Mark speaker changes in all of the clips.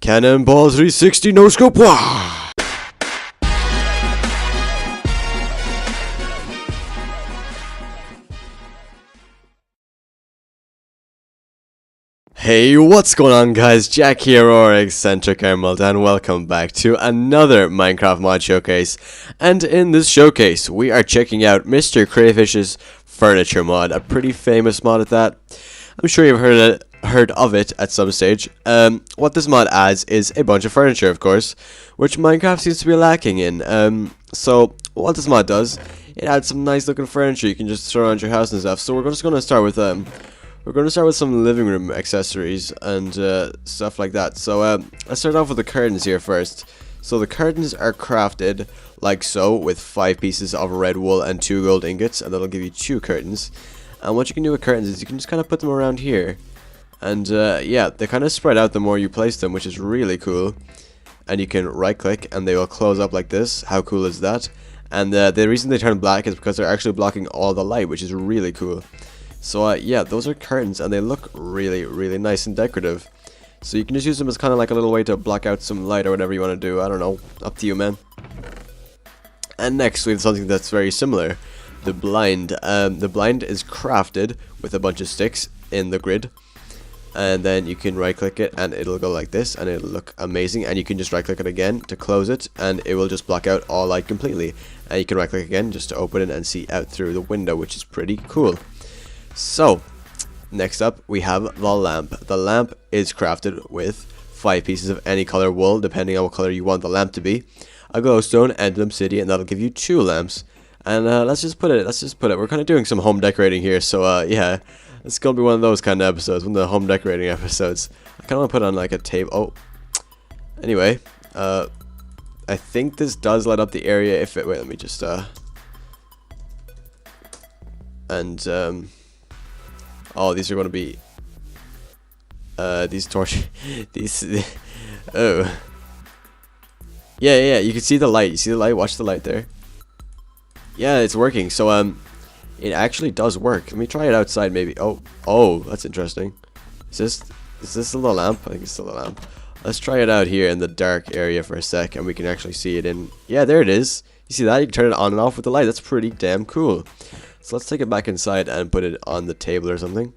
Speaker 1: Cannonball 360 no scope. Wah! Hey, what's going on, guys? Jack here, or Eccentric Emerald, and welcome back to another Minecraft mod showcase. And in this showcase, we are checking out Mr. CRAYFISH's furniture mod, a pretty famous mod at that. I'm sure you've heard of it at some stage. What this mod adds is a bunch of furniture, of course, which Minecraft seems to be lacking in. So what this mod does, it adds some nice looking furniture you can just throw around your house and stuff. So we're just going to start with some living room accessories and stuff like that. So let's start off with the curtains here first. So the curtains are crafted like so, with 5 pieces of red wool and 2 gold ingots, and that'll give you 2 curtains. And what you can do with curtains is you can just kind of put them around here, and yeah, they kind of spread out the more you place them, which is really cool. And you can right click and they will close up like this. How cool is that? And the reason they turn black is because they're actually blocking all the light, which is really cool. So yeah, those are curtains, and they look really nice and decorative. So you can just use them as kind of like a little way to block out some light or whatever you want to do. I don't know, up to you, man. And next we have something that's very similar, the blind. The blind is crafted with a bunch of sticks in the grid, and then you can right click it and it'll go like this, and it'll look amazing. And you can just right click it again to close it, and it will just block out all light completely. And you can right click again just to open it and see out through the window, which is pretty cool. So, next up we have the lamp. The lamp is crafted with 5 pieces of any color wool, depending on what color you want the lamp to be, a glowstone, and an obsidian, and that'll give you 2 lamps. And let's just put it. We're kind of doing some home decorating here, so yeah, it's gonna be one of those kind of episodes, one of the home decorating episodes. I kind of want to put on like a table. Oh, anyway, I think this does light up the area if it. Wait, let me just oh, these are going to be these torch these oh yeah, you can see the light. You see the light? Watch the light there. Yeah, it's working. So it actually does work. Let me try it outside maybe. Oh, that's interesting. Is this a little lamp? I think it's still a lamp. Let's try it out here in the dark area for a sec, and we can actually see it in. Yeah, there it is. You see that? You can turn it on and off with the light. That's pretty damn cool. So let's take it back inside and put it on the table or something.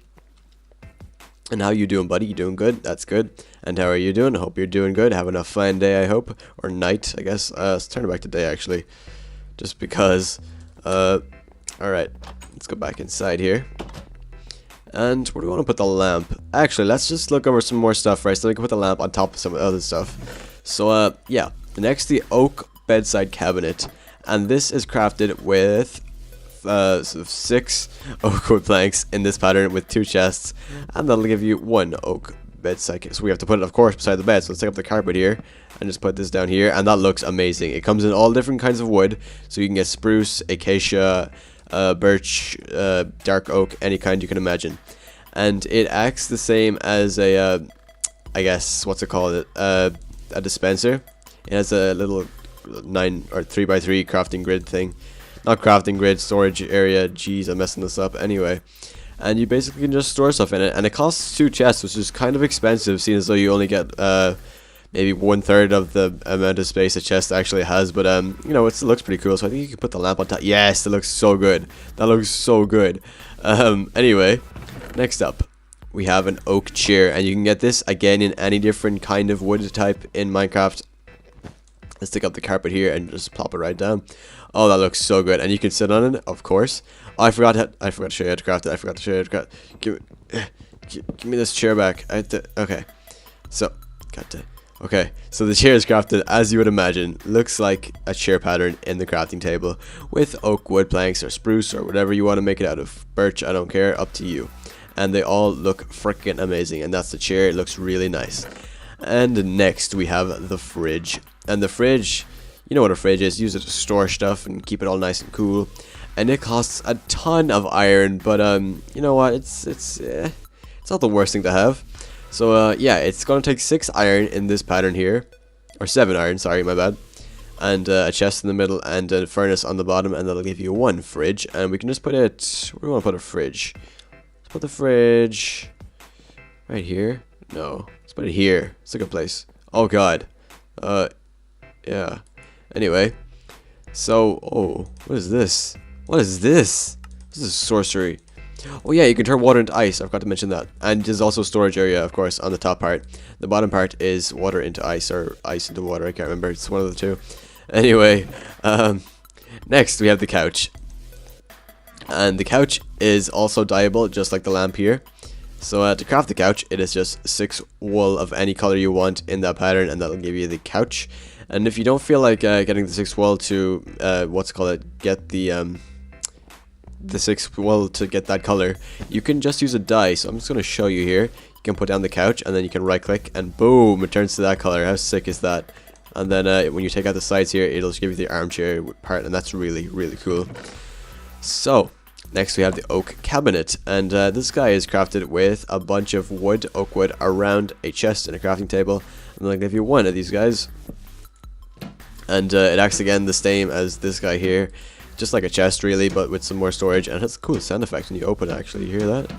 Speaker 1: And how you doing, buddy? You doing good? That's good. And how are you doing? I hope you're doing good. Having a fine day, I hope. Or night, I guess. Let's turn it back to day, actually. Just because. Alright. Let's go back inside here. And where do we want to put the lamp? Actually, let's just look over some more stuff first. So we can put the lamp on top of some other stuff. So, yeah. Next, the oak bedside cabinet. And this is crafted with 6 oak wood planks in this pattern with 2 chests, and that'll give you 1 oak bedside. So we have to put it, of course, beside the bed. So let's take up the carpet here and just put this down here, and that looks amazing. It comes in all different kinds of wood, so you can get spruce, acacia, birch, dark oak, any kind you can imagine. And it acts the same as a I guess, what's it called, a dispenser. It has a little 9 or 3x3 crafting grid thing. Not crafting grid, storage area. Jeez, I'm messing this up. Anyway, and you basically can just store stuff in it, and it costs 2 chests, which is kind of expensive, seeing as though you only get maybe 1/3 of the amount of space a chest actually has. But you know, it looks pretty cool. So I think you can put the lamp on top. Yes, it looks so good. That looks so good. Anyway, next up we have an oak chair, and you can get this again in any different kind of wood type in Minecraft. Let's take up the carpet here and just plop it right down. Oh, that looks so good, and you can sit on it, of course. Oh, I forgot to show you how to craft it. I forgot to show you how to craft it. Give me this chair back. Okay. So, okay. So the chair is crafted as you would imagine. Looks like a chair pattern in the crafting table with oak wood planks or spruce or whatever you want to make it out of. Birch, I don't care. Up to you. And they all look freaking amazing. And that's the chair. It looks really nice. And next we have the fridge. And the fridge, you know what a fridge is. Use it to store stuff and keep it all nice and cool. And it costs a ton of iron, but you know what? It's not the worst thing to have. So yeah, it's gonna take 6 iron in this pattern here, or 7 iron. Sorry, my bad. And a chest in the middle and a furnace on the bottom, and that'll give you 1 fridge. And we can just put it. Where do we want to put a fridge? Let's put the fridge right here. No, let's put it here. It's a good place. Oh god. Yeah. Anyway. So, oh, what is this? What is this? This is sorcery. Oh yeah, you can turn water into ice. I forgot to mention that. And there's also storage area, of course, on the top part. The bottom part is water into ice, or ice into water. I can't remember. It's one of the two. Anyway, next we have the couch. And the couch is also dyeable, just like the lamp here. So to craft the couch, it is just 6 wool of any color you want in that pattern, and that'll give you the couch. And if you don't feel like getting the 6 wool to get the 6 wool to get that color, you can just use a dye. So I'm just going to show you here. You can put down the couch, and then you can right click, and boom, it turns to that color. How sick is that? And then when you take out the sides here, it'll give you the armchair part, and that's really, really cool. So next we have the oak cabinet, and this guy is crafted with a bunch of wood, oak wood, around a chest and a crafting table. And I'll give you one of these guys, and it acts again the same as this guy here, just like a chest really, but with some more storage, and it has a cool sound effect when you open it. Actually, you hear that?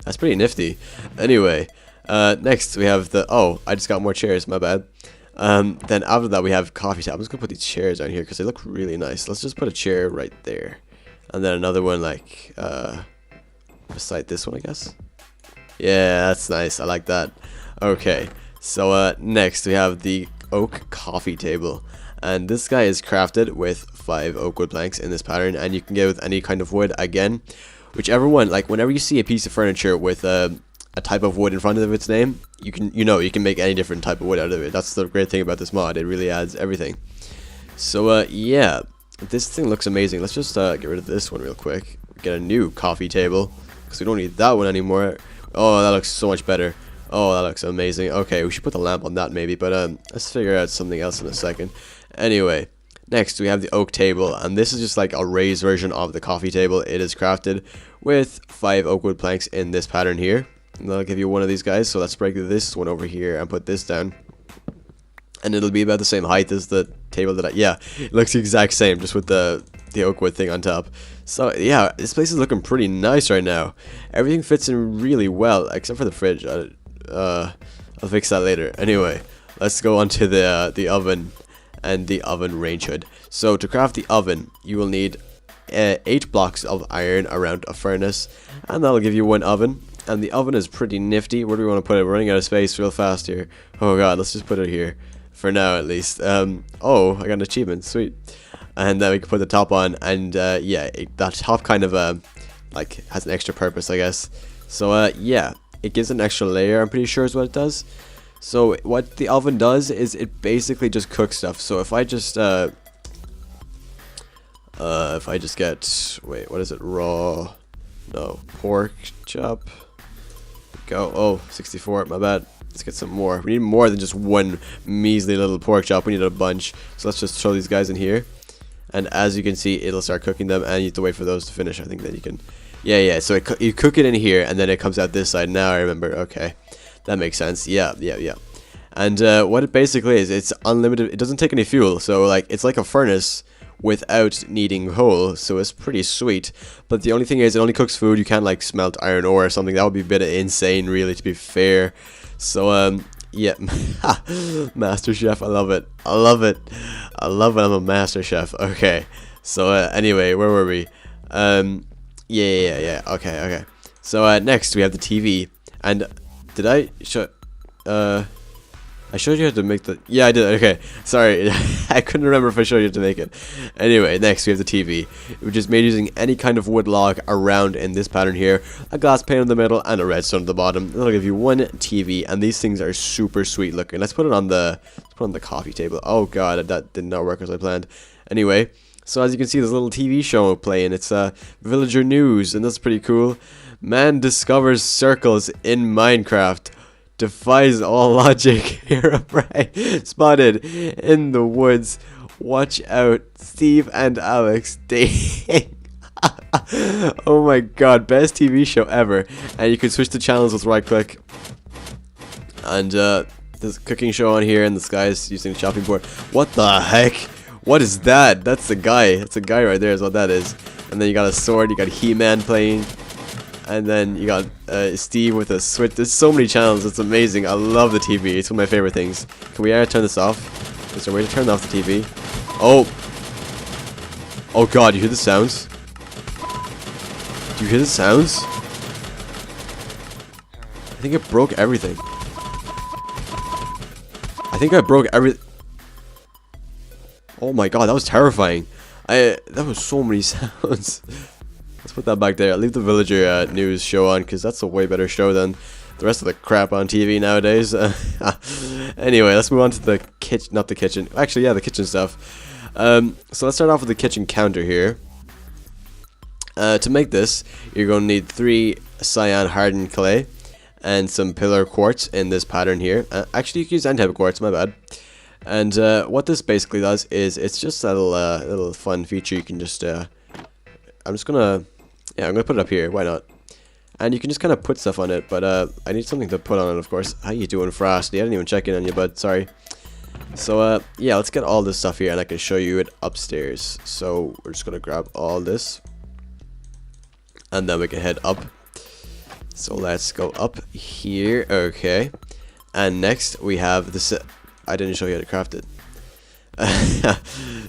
Speaker 1: That's pretty nifty. Anyway, next we have the, oh, I just got more chairs, my bad. Then after that we have coffee table. I'm just gonna put these chairs down here because they look really nice. Let's just put a chair right there, and then another one like beside this one, I guess. Yeah, that's nice. I like that. Okay, so next we have the oak coffee table, and this guy is crafted with 5 oak wood planks in this pattern, and you can get with any kind of wood again, whichever one. Like whenever you see a piece of furniture with a type of wood in front of its name, you can make any different type of wood out of it. That's the great thing about this mod. It really adds everything. So yeah, this thing looks amazing. Let's just get rid of this one real quick. Get a new coffee table because we don't need that one anymore. Oh, that looks so much better. Oh, that looks amazing. Okay, we should put the lamp on that maybe, but let's figure out something else in a second. Anyway, next we have the oak table, and this is just like a raised version of the coffee table. It is crafted with 5 oak wood planks in this pattern here. And I'll give you one of these guys. So let's break this one over here and put this down, and it'll be about the same height as the table that yeah, it looks the exact same, just with the oak wood thing on top. So yeah, this place is looking pretty nice right now. Everything fits in really well except for the fridge. I'll fix that later. Anyway, let's go on to the oven and the oven range hood. So to craft the oven, you will need 8 blocks of iron around a furnace, and that'll give you 1 oven. And the oven is pretty nifty. Where do we want to put it? We're running out of space real fast here. Oh god, let's just put it here for now at least. Oh, I got an achievement, sweet. And then we can put the top on, and yeah, that top kind of like has an extra purpose, I guess. So yeah, it gives an extra layer, I'm pretty sure is what it does. So what the oven does is it basically just cooks stuff. So if I just get, wait, what is it, raw, no, pork chop, go, oh, 64, my bad. Let's get some more. We need more than just one measly little pork chop. We need a bunch. So let's just throw these guys in here, and as you can see, it'll start cooking them, and you have to wait for those to finish. I think that you can, yeah, so you cook it in here, and then it comes out this side. Now I remember. Okay, that makes sense. Yeah. And what it basically is, it's unlimited. It doesn't take any fuel, so like it's like a furnace without needing coal, so it's pretty sweet. But the only thing is, it only cooks food. You can't like smelt iron ore or something. That would be a bit insane, really, to be fair. So yeah, Master Chef, I love it. I love it. I'm a Master Chef. Okay, so anyway, where were we? Yeah. Okay. So next we have the TV, and did I show? I showed you how to make the... Yeah, I did. Okay, sorry. I couldn't remember if I showed you how to make it. Anyway, next we have the TV, which is made using any kind of wood log around in this pattern here. A glass pane in the middle and a redstone at the bottom. That'll give you 1 TV, and these things are super sweet looking. Let's put it on the coffee table. Oh god, that did not work as I planned. Anyway, so as you can see, there's a little TV show playing. It's Villager News, and that's pretty cool. Man discovers circles in Minecraft. Defies all logic. Hero prey spotted in the woods. Watch out. Steve and Alex dating. Oh my god, best TV show ever. And you can switch the channels with right click. And there's a cooking show on here, and this guy's using the chopping board. What the heck? What is that? That's the guy. That's a guy right there is what that is. And then you got a sword, you got He-Man playing. And then you got Steve with a switch. There's so many channels. It's amazing. I love the TV. It's one of my favorite things. Can we turn this off? Is there a way to turn off the TV? Oh. Oh god, you hear the sounds? Do you hear the sounds? I think it broke everything. I think I broke everything. Oh my god, that was terrifying. That was so many sounds. Let's put that back there. I'll leave the Villager news show on because that's a way better show than the rest of the crap on TV nowadays. Anyway, let's move on to the kitchen. Not the kitchen. Actually, yeah, the kitchen stuff. So let's start off with the kitchen counter here. To make this, you're going to need 3 cyan hardened clay and some pillar quartz in this pattern here. Actually, you can use any type of quartz, my bad. And what this basically does is it's just a little fun feature. You can just I'm gonna put it up here. Why not? And you can just kind of put stuff on it. But I need something to put on it, of course. How you doing, Frosty? I didn't even check in on you, bud. Sorry. So yeah, let's get all this stuff here, and I can show you it upstairs. So we're just gonna grab all this, and then we can head up. So let's go up here. Okay. And next we have this. I didn't show you how to craft it.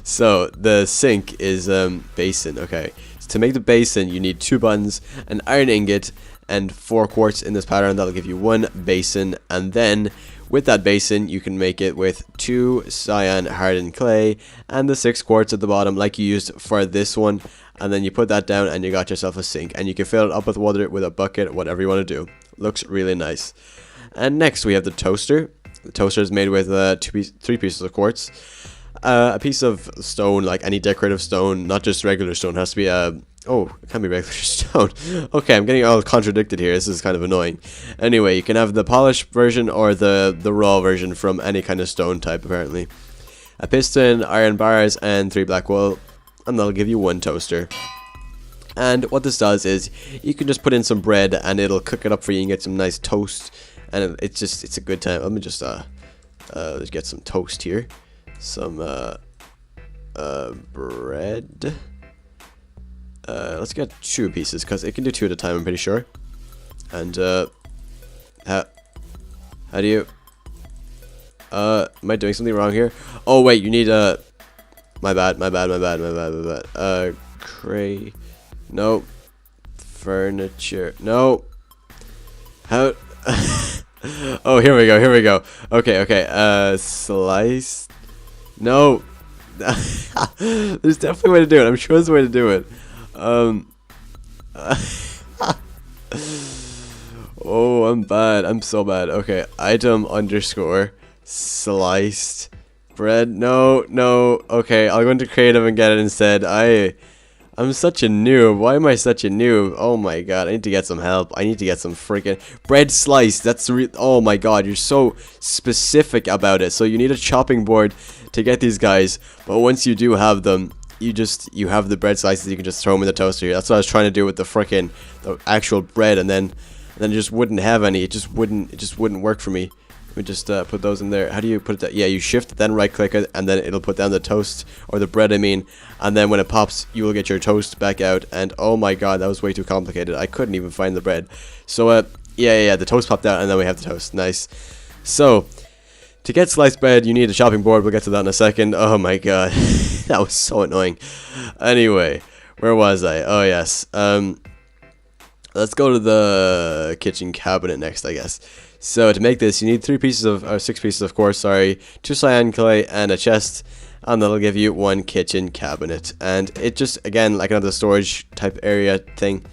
Speaker 1: So the sink is basin. Okay, so to make the basin you need 2 buttons, an iron ingot, and 4 quartz in this pattern. That'll give you 1 basin, and then with that basin you can make it with 2 cyan hardened clay and the 6 quartz at the bottom like you used for this one, and then you put that down and you got yourself a sink, and you can fill it up with water, with a bucket, whatever you want to do. Looks really nice. And next we have the toaster. The toaster is made with 3 pieces of quartz, a piece of stone, like any decorative stone, not just regular stone. It has to be oh, it can't be regular stone. Okay, I'm getting all contradicted here. This is kind of annoying. Anyway, you can have the polished version or the raw version from any kind of stone type, apparently. A piston, iron bars, and 3 black wool, and that'll give you 1 toaster. And what this does is you can just put in some bread and it'll cook it up for you and get some nice toast. And it's a good time. Let me just get some toast here, some bread. Let's get 2 pieces because it can do 2 at a time, I'm pretty sure. And how do you? Am I doing something wrong here? Oh wait, you need my bad. No, furniture. No. How? Oh, here we go. Okay. Slice. No. There's definitely a way to do it. I'm sure there's a way to do it. Oh, I'm bad. I'm so bad. Okay. Item _ sliced bread. No. Okay, I'll go into creative and get it instead. I'm such a noob. Why am I such a noob? Oh my god, I need to get some help. I need to get some freaking bread sliced. Oh my god, you're so specific about it. So you need a chopping board to get these guys, but once you do have them, you have the bread slices. You can just throw them in the toaster here. That's what I was trying to do with the actual bread, and then it just wouldn't have any. It just wouldn't work for me. Let me just put those in there. How do you put that? Yeah, you shift, then right click it, and then it'll put down the toast, or the bread I mean, and then when it pops, you will get your toast back out, and oh my god, that was way too complicated. I couldn't even find the bread. So, yeah, the toast popped out, and then we have the toast. Nice. So, to get sliced bread, you need a chopping board. We'll get to that in a second. Oh my god, that was so annoying. Anyway, where was I? Oh, yes. Let's go to the kitchen cabinet next, I guess. So to make this, you need 6 pieces of course, sorry, 2 cyan clay and a chest, and that'll give you 1 kitchen cabinet. And it just, again, like another storage type area thing,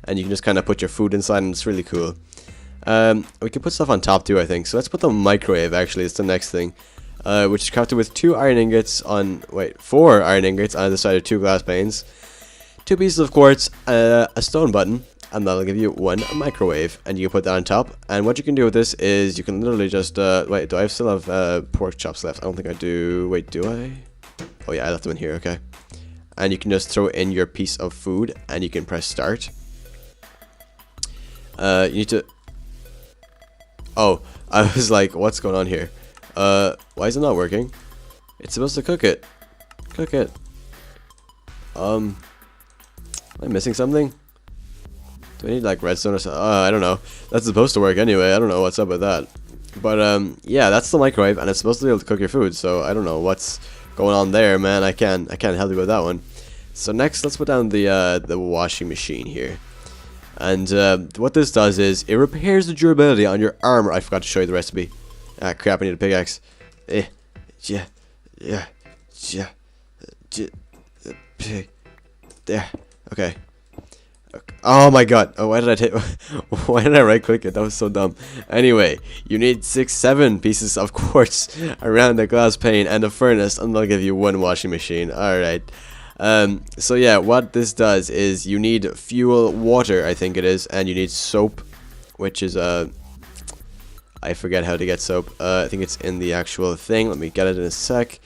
Speaker 1: and you can just kind of put your food inside, and it's really cool. We can put stuff on top too, I think. So let's put the microwave, actually, it's the next thing, which is crafted with 4 iron ingots on either side of 2 glass panes, 2 pieces of quartz, a stone button, and that'll give you 1 microwave, and you can put that on top. And what you can do with this is you can literally just wait, do I still have pork chops left? I don't think I do. Wait, do I? Oh yeah, I left them in here. Okay. And you can just throw in your piece of food, and you can press start. You need to. Oh, I was like, what's going on here? Why is it not working? It's supposed to cook it. Cook it. Am I missing something? Do I need like redstone or something? I don't know. That's supposed to work anyway. I don't know what's up with that. But yeah, that's the microwave, and it's supposed to be able to cook your food. So I don't know what's going on there, man. I can't help you with that one. So next, let's put down the washing machine here. And what this does is it repairs the durability on your armor. I forgot to show you the recipe. Ah, crap! I need a pickaxe. Yeah. There. Okay. Oh my god. Oh, why did I take... why did I right click it? That was so dumb. Anyway, you need 7 pieces of quartz around the glass pane and a furnace, and they'll give you 1 washing machine. Alright. So yeah, what this does is you need fuel, water, I think it is, and you need soap, which is, I forget how to get soap. I think it's in the actual thing. Let me get it in a sec.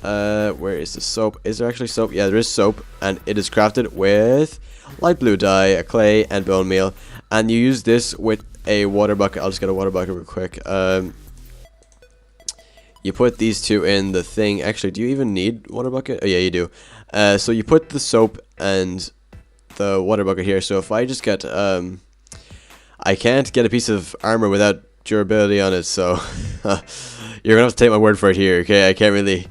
Speaker 1: Where is the soap? Is there actually soap? Yeah, there is soap, and it is crafted with light blue dye, a clay, and bone meal. And you use this with a water bucket. I'll just get a water bucket real quick. You put these 2 in the thing. Actually, do you even need water bucket? Oh yeah, you do. So you put the soap and the water bucket here. So if I just get I can't get a piece of armor without durability on it, so you're gonna have to take my word for it here, okay? I can't really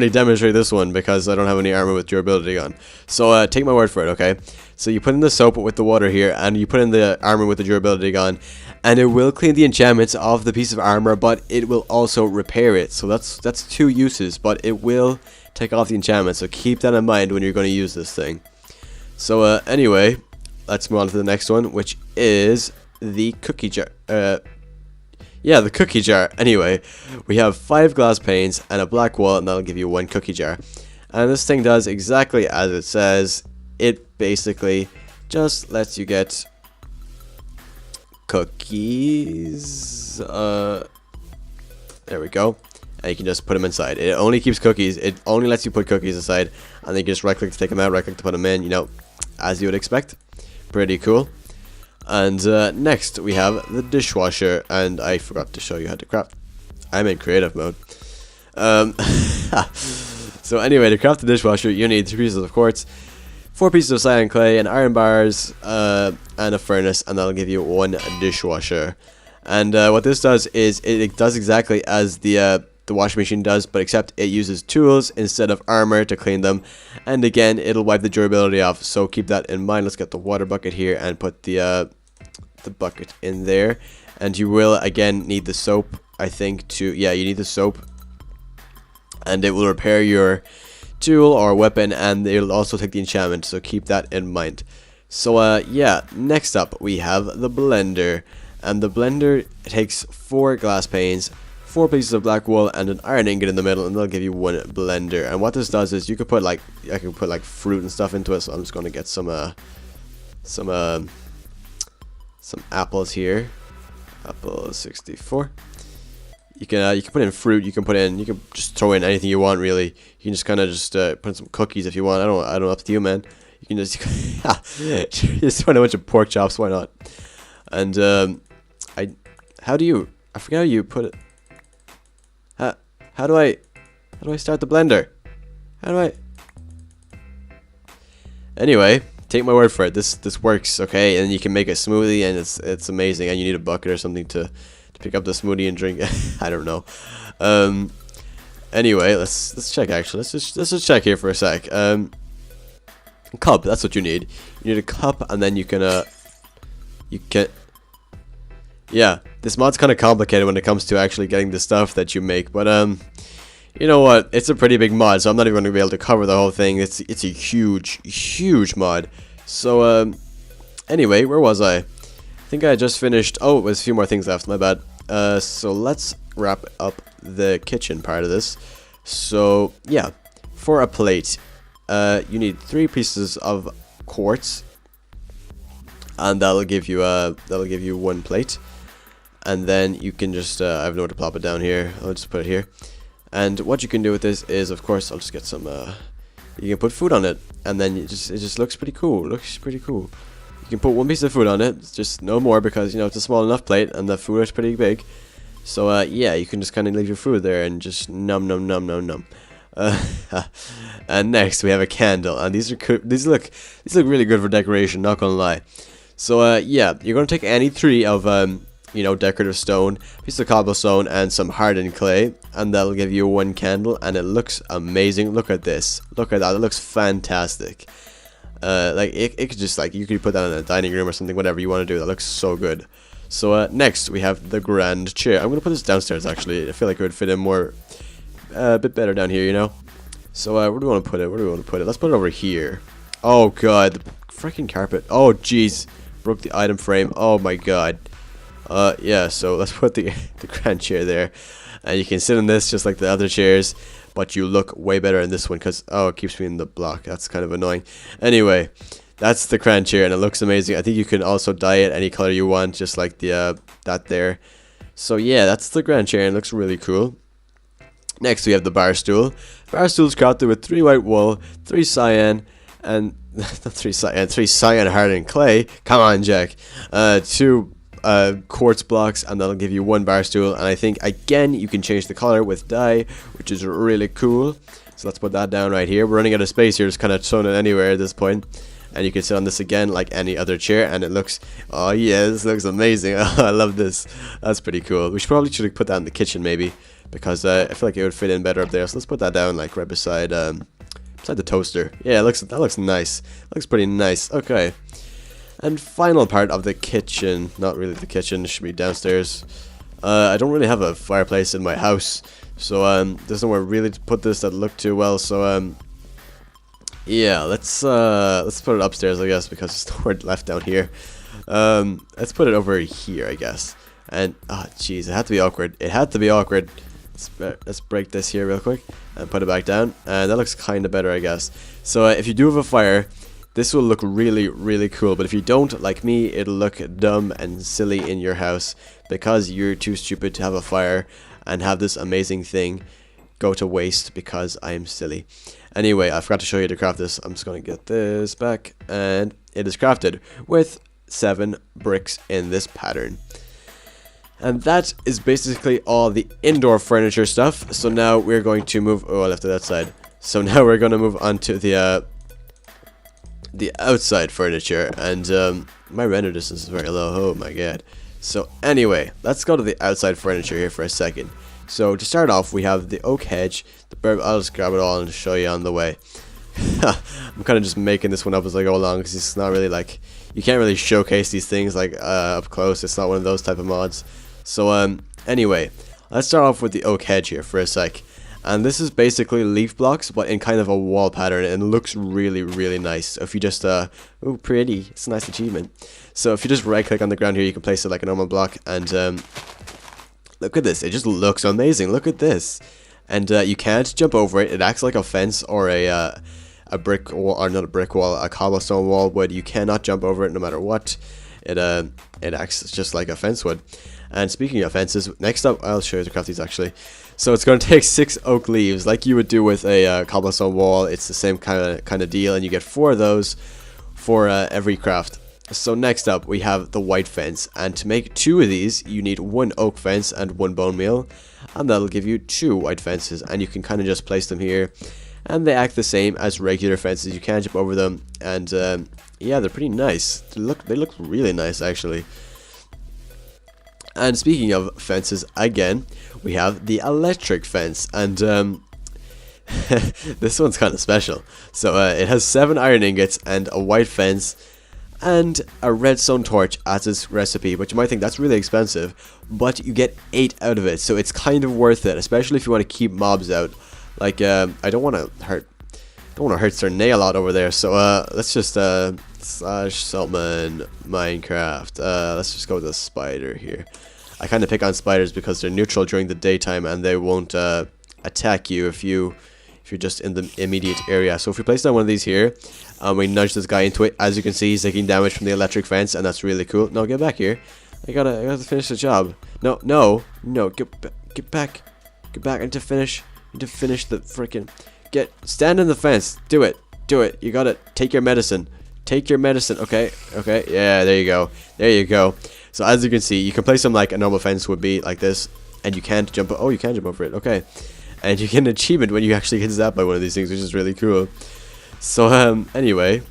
Speaker 1: demonstrate this one because I don't have any armor with durability on. So take my word for it, okay? So you put in the soap with the water here, and you put in the armor with the durability on, and it will clean the enchantments off the piece of armor, but it will also repair it. So that's 2 uses, but it will take off the enchantment. So keep that in mind when you're going to use this thing. So anyway, let's move on to the next one, which is the cookie jar. Yeah, the cookie jar. Anyway, we have 5 glass panes and a black wall, and that'll give you 1 cookie jar. And this thing does exactly as it says. It basically just lets you get cookies. There we go. And you can just put them inside. It only keeps cookies. It only lets you put cookies inside. And then you can just right click to take them out, right click to put them in, you know, as you would expect. Pretty cool. And next we have the dishwasher, and I forgot to show you how to craft. I'm in creative mode. So anyway, to craft the dishwasher, you need 3 pieces of quartz, 4 pieces of cyan clay, and iron bars, and a furnace, and that'll give you 1 dishwasher. And what this does is it does exactly as the washing machine does, but except it uses tools instead of armor to clean them. And again, it'll wipe the durability off, so keep that in mind. Let's get the water bucket here and put the bucket in there. And you will again need the soap, I think, to... yeah, you need the soap. And it will repair your tool or weapon, and it'll also take the enchantment, so keep that in mind. So yeah, next up we have the blender. And the blender takes 4 glass panes, 4 pieces of black wool, and an iron ingot in the middle, and they'll give you 1 blender. And what this does is you could put like, I can put like fruit and stuff into it. So I'm just going to get some apples here. Apple 64. You can put in fruit. You can just throw in anything you want, really. You can just kind of just put in some cookies if you want. I don't know, up to you, man. You can just just throw in a bunch of pork chops. Why not? And I forget how you put it. How do I start the blender? Anyway, take my word for it. This works, okay? And you can make a smoothie, and it's amazing. And you need a bucket or something to pick up the smoothie and drink. I don't know. Anyway, let's check. Actually, let's just check here for a sec. Cup. That's what you need. You need a cup, and then you can. Yeah, this mod's kind of complicated when it comes to actually getting the stuff that you make, but you know what? It's a pretty big mod, so I'm not even going to be able to cover the whole thing. It's a huge mod. So anyway, where was I? I think I just finished. Oh, there's a few more things left. My bad. So let's wrap up the kitchen part of this. So yeah, for a plate, you need 3 pieces of quartz, and that'll give you 1 plate. And then you can just I have nowhere to plop it down here. I'll just put it here. And what you can do with this is, of course, I'll just get some. You can put food on it, and then it just looks pretty cool. You can put 1 piece of food on it, just no more, because you know it's a small enough plate, and the food is pretty big. So yeah, you can just kind of leave your food there and just nom. And next we have a candle, and these look really good for decoration. Not gonna lie. So yeah, you're gonna take any three of you know, decorative stone, piece of cobblestone, and some hardened clay, and that'll give you one candle, and it looks amazing. Look at this. Look at that. It looks fantastic. Like it could just like, you could put that in a dining room or something, whatever you want to do. That looks so good. So next we have the grand chair. I'm gonna put this downstairs. Actually, I feel like it would fit in more, a bit better down here, you know. So where do we want to put it? Where do we want to put it? Let's put it over here. Oh god, the freaking carpet. Oh jeez, broke the item frame. Oh my god. Yeah, so let's put the grand chair there, and you can sit in this just like the other chairs, but you look way better in this one because, oh, it keeps me in the block. That's kind of annoying. Anyway, that's the grand chair, and it looks amazing. I think you can also dye it any color you want, just like the that there. So yeah, that's the grand chair, and it looks really cool. Next we have the bar stool. Bar stool is crafted with 3 white wool, 3 cyan, and 3 cyan hardened clay. Come on, Jack. 2 quartz blocks, and that'll give you 1 bar stool. And I think again you can change the color with dye, which is really cool. So let's put that down right here. We're running out of space here, just kind of throwing it anywhere at this point. And you can sit on this again like any other chair, and it looks, oh yeah, this looks amazing. I love this. That's pretty cool. We should have put that in the kitchen maybe, because I feel like it would fit in better up there. So let's put that down like right beside beside the toaster. Yeah, that looks nice. Looks pretty nice. Okay. And final part of the kitchen, not really the kitchen, it should be downstairs. I don't really have a fireplace in my house, so there's nowhere really to put this that look too well. So yeah, let's put it upstairs, I guess, because there's nowhere left down here. Let's put it over here, I guess. And oh jeez, it had to be awkward. It had to be awkward. Let's break this here real quick and put it back down, and that looks kind of better, I guess. So if you do have a fire, this will look really, really cool. But if you don't, like me, it'll look dumb and silly in your house because you're too stupid to have a fire and have this amazing thing go to waste because I am silly. Anyway, I forgot to show you to craft this. I'm just going to get this back, and it is crafted with 7 bricks in this pattern. And that is basically all the indoor furniture stuff. So now we're going to move, oh, I left it outside. So now we're going to move on to the outside furniture, and my render distance is very low. Oh my god. So anyway, let's go to the outside furniture here for a second. So to start off, we have the oak hedge. I'll just grab it all and show you on the way. I'm kind of just making this one up as I go along because it's not really like, you can't really showcase these things like up close. It's not one of those type of mods. So anyway, let's start off with the oak hedge here for a sec. And this is basically leaf blocks, but in kind of a wall pattern, and it looks really, really nice. So if you just, oh, pretty, it's a nice achievement. So if you just right click on the ground here, you can place it like a normal block, and look at this, it just looks amazing. Look at this. And you can't jump over it. It acts like a fence or a brick wall, or not a brick wall, a cobblestone wall would. You cannot jump over it no matter what. It acts just like a fence would. And speaking of fences, next up, I'll show you to craft these actually. So it's going to take 6 oak leaves, like you would do with a cobblestone wall. It's the same kind of deal, and you get 4 of those for every craft. So next up, we have the white fence, and to make 2 of these, you need 1 oak fence and 1 bone meal, and that'll give you 2 white fences, and you can kind of just place them here, and they act the same as regular fences. You can't jump over them, and yeah, they're pretty nice. They look really nice actually. And speaking of fences, again, we have the electric fence, and this one's kind of special. So it has 7 iron ingots and a white fence and a redstone torch as its recipe, but you might think that's really expensive, but you get 8 out of it, so it's kind of worth it, especially if you want to keep mobs out. Like I don't want to hurt Sir Nail out over there, so let's just /Saltman Minecraft. Let's just go with a spider here. I kind of pick on spiders because they're neutral during the daytime and they won't attack you if you're just in the immediate area. So if we place down one of these here, we nudge this guy into it. As you can see, he's taking damage from the electric fence, and that's really cool. No, get back here. I gotta finish the job. No, get back. I need to finish the freaking. Stand in the fence. Do it. You gotta take your medicine. Okay. Yeah, there you go. So as you can see, you can place them like a normal fence would be, like this, and you can't jump. Oh, you can jump over it. Okay, and you get an achievement when you actually get zapped by one of these things, which is really cool. So anyway,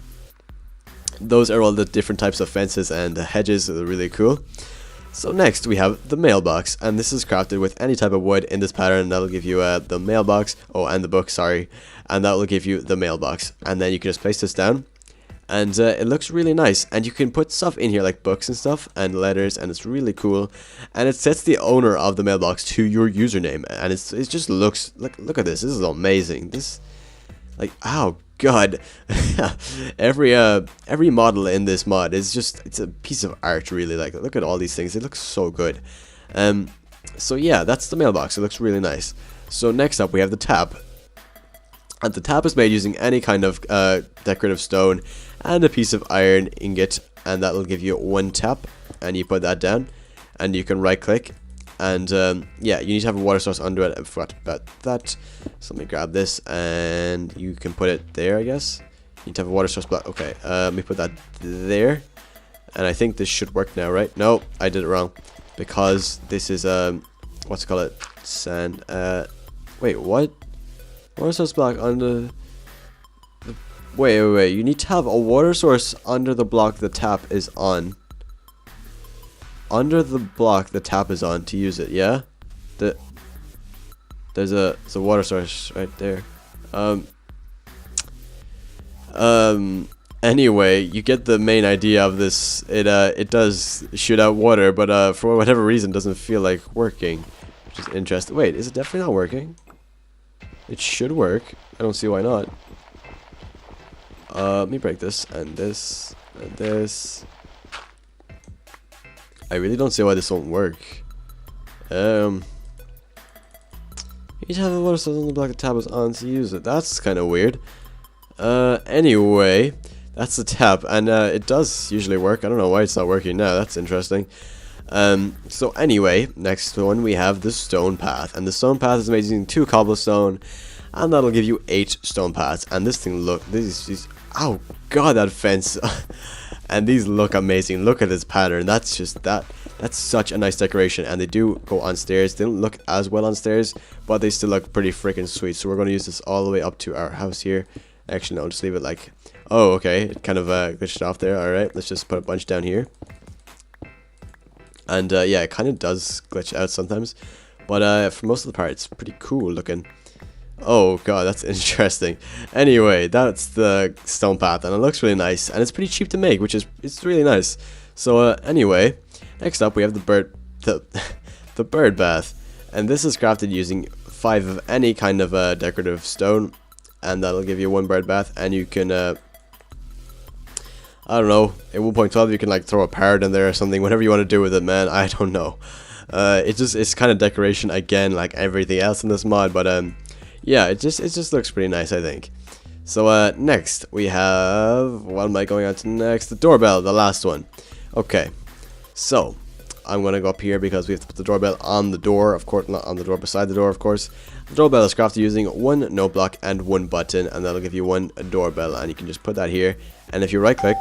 Speaker 1: those are all the different types of fences and hedges that are really cool. So next we have the mailbox, and this is crafted with any type of wood in this pattern. That'll give you the mailbox, and the book, sorry, and that will give you the mailbox. And then you can just place this down, and it looks really nice. And you can put stuff in here like books and stuff and letters, and it's really cool. And it sets the owner of the mailbox to your username, and it just looks look at this. This is amazing. This, like, oh god, every model in this mod is just, it's a piece of art, really. Like, look at all these things, it looks so good. So yeah, that's the mailbox. It looks really nice. So next up we have the tap, and the tap is made using any kind of decorative stone and a piece of iron ingot, and that will give you one tap. And you put that down, and you can right click, and yeah, you need to have a water source under it. I forgot about that, so let me grab this, and you can put it there, I guess. You need to have a water source block. Okay, let me put that there, and I think this should work now, right? No, I did it wrong, because this is what's it called, sand. Wait, what? Water source block under the, wait, you need to have a water source under the block the tap is on. Under the block the tap is on to use it, yeah? There's a water source right there. Anyway, you get the main idea of this. It does shoot out water, but for whatever reason doesn't feel like working, which is interesting. Wait, is it definitely not working? It should work. I don't see why not. Let me break this and this and this. I really don't see why this won't work. You need to have a water source on the block the tab is on to use it. That's kind of weird. Anyway, that's the tap, and it does usually work. I don't know why it's not working now. That's interesting. So anyway, next one we have the stone path, and the stone path is made using 2 cobblestone, and that'll give you 8 stone paths. And this thing, look, these oh god, that fence. And these look amazing. Look at this pattern. That's just that's such a nice decoration. And they do go on stairs. They don't look as well on stairs, but they still look pretty freaking sweet. So we're going to use this all the way up to our house here. Actually, no, I'll just leave it like, oh, okay, it kind of glitched off there. All right, let's just put a bunch down here. And yeah, it kind of does glitch out sometimes, but for most of the part it's pretty cool looking. Oh god, that's interesting. Anyway, that's the stone path, and it looks really nice, and it's pretty cheap to make, which is, it's really nice. So anyway, next up we have the bird bath, and this is crafted using 5 of any kind of decorative stone, and that'll give you 1 bird bath. And you can I don't know, at 1.12 you can like throw a parrot in there or something, whatever you want to do with it, man. I don't know. It's kind of decoration again, like everything else in this mod, but yeah, it just looks pretty nice, I think. So next we have, what am I going on to next? The doorbell, the last one. Okay, so I'm gonna go up here because we have to put the doorbell on the door, of course, not on the door, beside the door, of course. The doorbell is crafted using 1 note block and 1 button, and that'll give you 1 doorbell, and you can just put that here, and if you right click,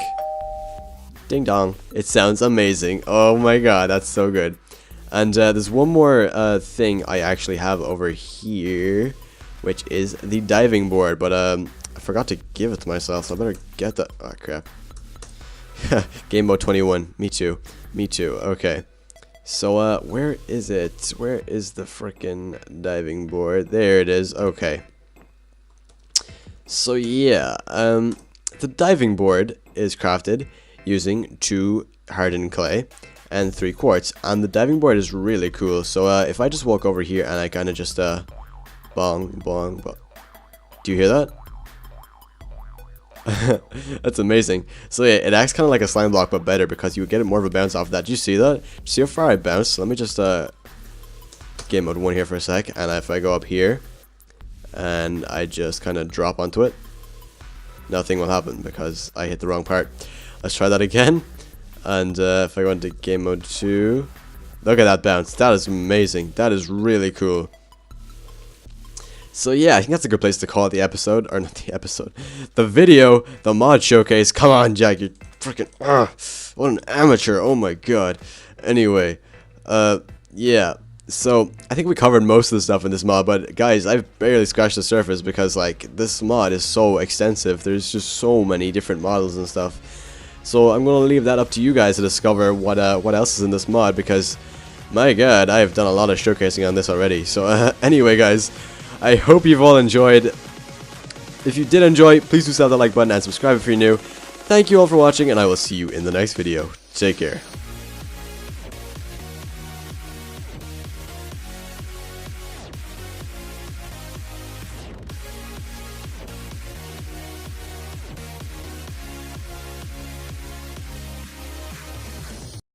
Speaker 1: ding dong, it sounds amazing. Oh my god, that's so good. And there's one more thing I actually have over here, which is the diving board, but I forgot to give it to myself, so I better get that. Oh crap. Game mode 21. Me too. Okay. So where is it? Where is the frickin' diving board? There it is. Okay. So yeah, the diving board is crafted using 2 hardened clay and 3 quartz, and the diving board is really cool. So if I just walk over here and I kind of just bong, bong, bong. Do you hear that? That's amazing. So yeah, it acts kind of like a slime block, but better, because you would get more of a bounce off of that. Do you see that? See how far I bounce? Let me just game mode 1 here for a sec, and if I go up here and I just kind of drop onto it, nothing will happen because I hit the wrong part. Let's try that again. And if I go into game mode 2, look at that bounce. That is amazing. That is really cool. So yeah, I think that's a good place to call it the episode, or not the episode, the video, the mod showcase. Come on, Jack, you're freaking, what an amateur, oh my god. Anyway, yeah, so I think we covered most of the stuff in this mod, but guys, I've barely scratched the surface because like this mod is so extensive. There's just so many different models and stuff. So I'm gonna leave that up to you guys to discover what else is in this mod, because my god, I have done a lot of showcasing on this already. So anyway guys, I hope you've all enjoyed. If you did enjoy, please do slap that like button and subscribe if you're new. Thank you all for watching, and I will see you in the next video. Take care.